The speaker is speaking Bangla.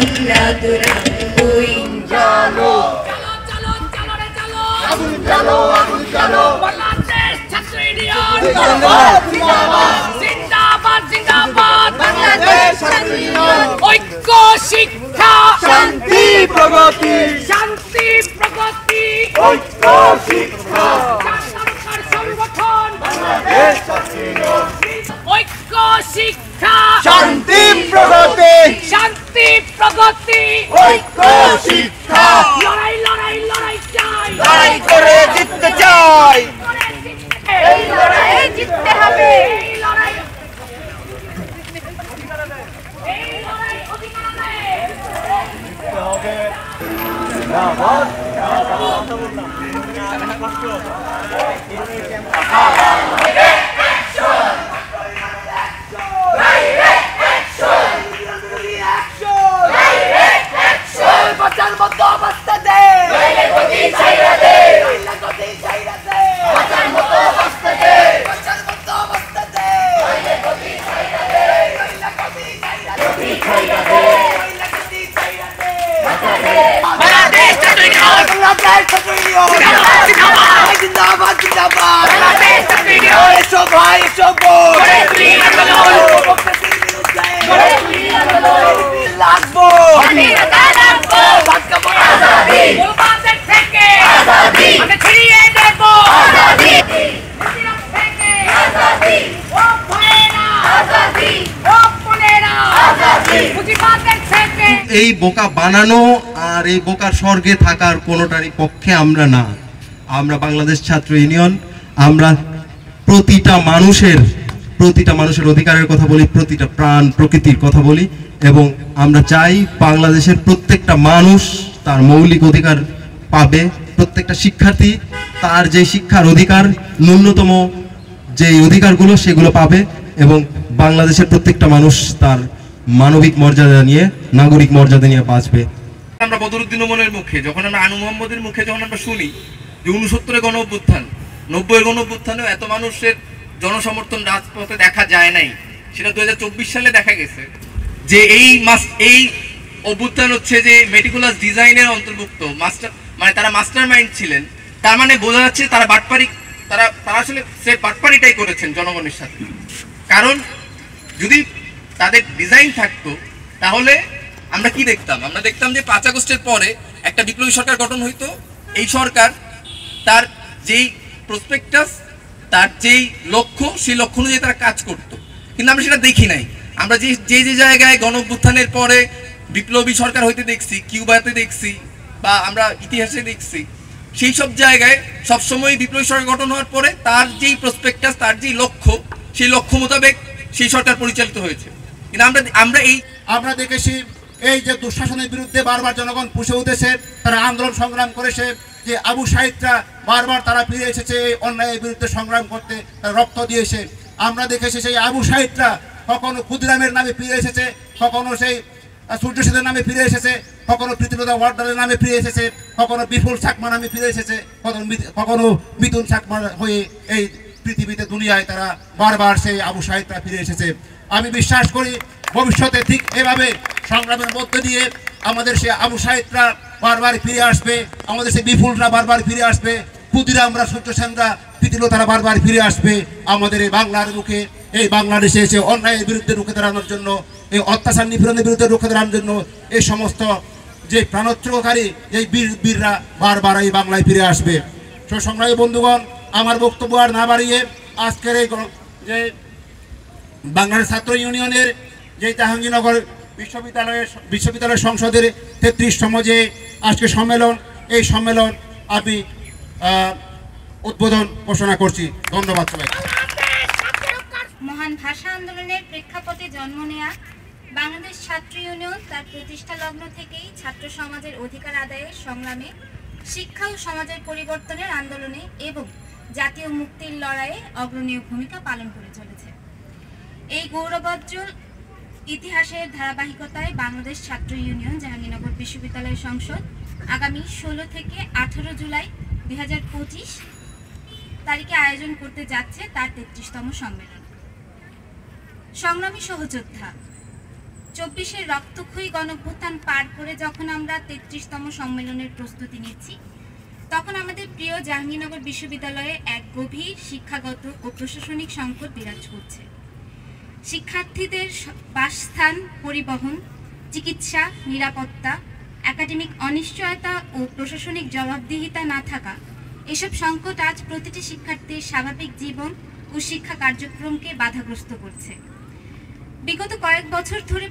আমরা তোরা জানো চলো চলো রে চলো আগুন জ্বালো বাংলাদেশ ছাত্র ইউনিয়ন জিন্দাবাদ জিন্দাবাদ বাংলাদেশ ছাত্র ইউনিয়ন ঐক্য শিক্ষা শান্তি প্রগতি ঐক্য শিক্ষা সরকার সংগঠন বাংলাদেশ ছাত্র ইউনিয়ন ঐক্য শিক্ষা শান্তি প্রগতি ঐক্য শিক্ষা লড়াই চাই লড়াই করে জিততে চাই এই লড়াইয়ে জিততে হবে এই লড়াই অধিকারে জিততে হবে জিন্দাবাদ বাঁচার মতো অবস্থা দে নইলে গতি ছাইরা দে নইলে গতি ছাইরা দে বাঁচার মতো অবস্থা দে বাঁচার মতো অবস্থা দে নইলে গতি ছাইরা দে নইলে গতি ছাইরা দে গতি ছাইরা দে নইলে গতি ছাইরা দে বাংলাদেশ ছাত্র ইউনিয়ন বাংলাদেশ ছাত্র ইউনিয়ন জিন্দাবাদ জিন্দাবাদ বাংলাদেশ ছাত্র ইউনিয়ন এসো ভাই এসো বোন করে তুলি আন্দোলন প্রকৃতির বিরুদ্ধে করে তুলি আন্দোলন লাগবো স্বাধীনতা এই বোকা বানানো আর এই বোকার স্বর্গে থাকার কোনোটারই পক্ষে আমরা না। আমরা বাংলাদেশ ছাত্র ইউনিয়ন, আমরা প্রতিটা মানুষের অধিকারের কথা বলি, প্রতিটা প্রাণ প্রকৃতির কথা বলি, এবং আমরা চাই বাংলাদেশের প্রত্যেকটা মানুষ তার মৌলিক অধিকার পাবে। প্রত্যেকটা শিক্ষার্থী তার যে শিক্ষার অধিকার, ন্যূনতম যে অধিকারগুলো সেগুলো পাবে, এবং বাংলাদেশের প্রত্যেকটা মানুষ তার মানবিক মর্যাদা নিয়ে, নাগরিক মর্যাদা নিয়ে বাঁচবে। আমরা বদরুদ্দিন ওমরের মুখে, যখন আমরা আনু মোহাম্মদের মুখে যখন আমরা শুনি যে 69-এ গণ অভ্যুত্থান, 90-এর গণ অভ্যুত্থানেও এত মানুষের জনসমর্থন রাজপথে দেখা যায় নাই, সেটা 2024 সালে দেখা গেছে যে এই অভ্যুত্থান হচ্ছে যে মেটিকুলাস ডিজাইনের অন্তর্ভুক্ত মানে তারা মাস্টার মাইন্ড ছিলেন। তার মানে বোঝা যাচ্ছে তারা বাটপারি, তারা আসলে সে বাটপারিটাই করেছেন জনগণের সাথে। কারণ যদি তাদের ডিজাইন থাকতো তাহলে আমরা কি দেখতাম? আমরা দেখতাম যে 5 আগস্টের পরে একটা বিপ্লবী সরকার গঠন হইতো। এই সরকার তার যেই প্রসপেক্টাস, তার যেই লক্ষ্য, সেই লক্ষ্য অনুযায়ী তারা কাজ করতো, কিন্তু আমরা সেটা দেখি নাই। আমরা যে জায়গায় গণ অভ্যুত্থানের পরে বিপ্লবী সরকার হইতে দেখছি, কিউবাতে দেখছি বা আমরা ইতিহাসে দেখছি, সেই সব জায়গায় সবসময় বিপ্লবী সরকার গঠন হওয়ার পরে তার যেই প্রসপেক্টাস, তার যেই লক্ষ্য, সেই লক্ষ্য মোতাবেক সেই সরকার পরিচালিত হয়েছে। কিন্তু আমরা দেখেছি এই যে দুঃশাসনের বিরুদ্ধে বারবার জনগণ পুষে উঠেছে, তারা আন্দোলন সংগ্রাম করেছে, যে আবু সাহিদরা বারবার তারা ফিরে এসেছে এই অন্যায়ের বিরুদ্ধে সংগ্রাম করতে, তারা রক্ত দিয়েছে। আমরা দেখেছি সেই আবু সাহিদরা কখনো ক্ষুদিরামের নামে ফিরে এসেছে, কখনো সেই সূর্য সেনের নামে ফিরে এসেছে, কখনো প্রীতিলতা ওয়ার্ডারের নামে ফিরে এসেছে, কখনো বিপুল চাকমা নামে ফিরে এসেছে, কখনো মিথুন চাকমা হয়ে এই পৃথিবীতে দুনিয়ায় তারা বারবার সেই আবু সাহিদরা ফিরে এসেছে। আমি বিশ্বাস করি ভবিষ্যতে ঠিক এভাবে সংগ্রামের মধ্যে দিয়ে আমাদের সেই আবু সাহিদরা বারবার ফিরে আসবে, আমাদের সেই বিপুলরা বারবার ফিরে আসবে, ক্ষুদিরামরা, সূর্য সেনরা, প্রীতিলতারা বারবার ফিরে আসবে আমাদের এই বাংলার মুখে, এই বাংলাদেশে এসে অন্যায়ের বিরুদ্ধে রুখে দাঁড়ানোর জন্য, এই অত্যাচার নিপীড়নের বিরুদ্ধে রুখে দাঁড়ানোর জন্য এই সমস্ত যে প্রাণোৎসর্গকারী এই বীররা বারবার এই বাংলায় ফিরে আসবে। সংগ্রামী বন্ধুগণ, আমার বক্তব্য আর না বাড়িয়ে আজকের এই যে বাংলাদেশ ছাত্র ইউনিয়নের যে জাহাঙ্গীরনগর বিশ্ববিদ্যালয় সংসদের 33তম যে আজকে সম্মেলন, এই সম্মেলন আমি উদ্বোধন ঘোষণা করছি। ধন্যবাদ সবাই। মহান ভাষা আন্দোলনের প্রেক্ষাপটে জন্ম নেয়া বাংলাদেশ ছাত্র ইউনিয়ন তার প্রতিষ্ঠা লগ্ন থেকেই ছাত্র সমাজের অধিকার আদায়ের সংগ্রামে, শিক্ষা ও সমাজের পরিবর্তনের আন্দোলনে এবং জাতীয় মুক্তির লড়াইয়ে অগ্রণীয় ভূমিকা পালন করে চলেছে। এই গৌরবোজ্জ্বল ইতিহাসের ধারাবাহিকতায় বাংলাদেশ ছাত্র ইউনিয়ন জাহাঙ্গীরনগর বিশ্ববিদ্যালয় সংসদ আগামী 16 থেকে 18 জুলাই 2025 তারিখে আয়োজন করতে যাচ্ছে তার 33তম সম্মেলন। সংগ্রামী সহযোদ্ধা, 24-এর রক্তক্ষয়ী গণঅভ্যুত্থান পার করে যখন আমরা 33তম সম্মেলনের প্রস্তুতি নিচ্ছি, তখন আমাদের প্রিয় জাহাঙ্গীরনগর বিশ্ববিদ্যালয়ে এক গভীর শিক্ষাগত ও প্রশাসনিক সংকট বিরাজ করছে। শিক্ষার্থীদের বাসস্থান, পরিবহন, চিকিৎসা, নিরাপত্তা, একাডেমিক অনিশ্চয়তা ও প্রশাসনিক জবাবদিহিতা না থাকা, এসব সংকট আজ প্রতিটি শিক্ষার্থীর স্বাভাবিক জীবন ও শিক্ষা কার্যক্রমকে বাধাগ্রস্ত করছে। বিগত কয়েক বছর ধরে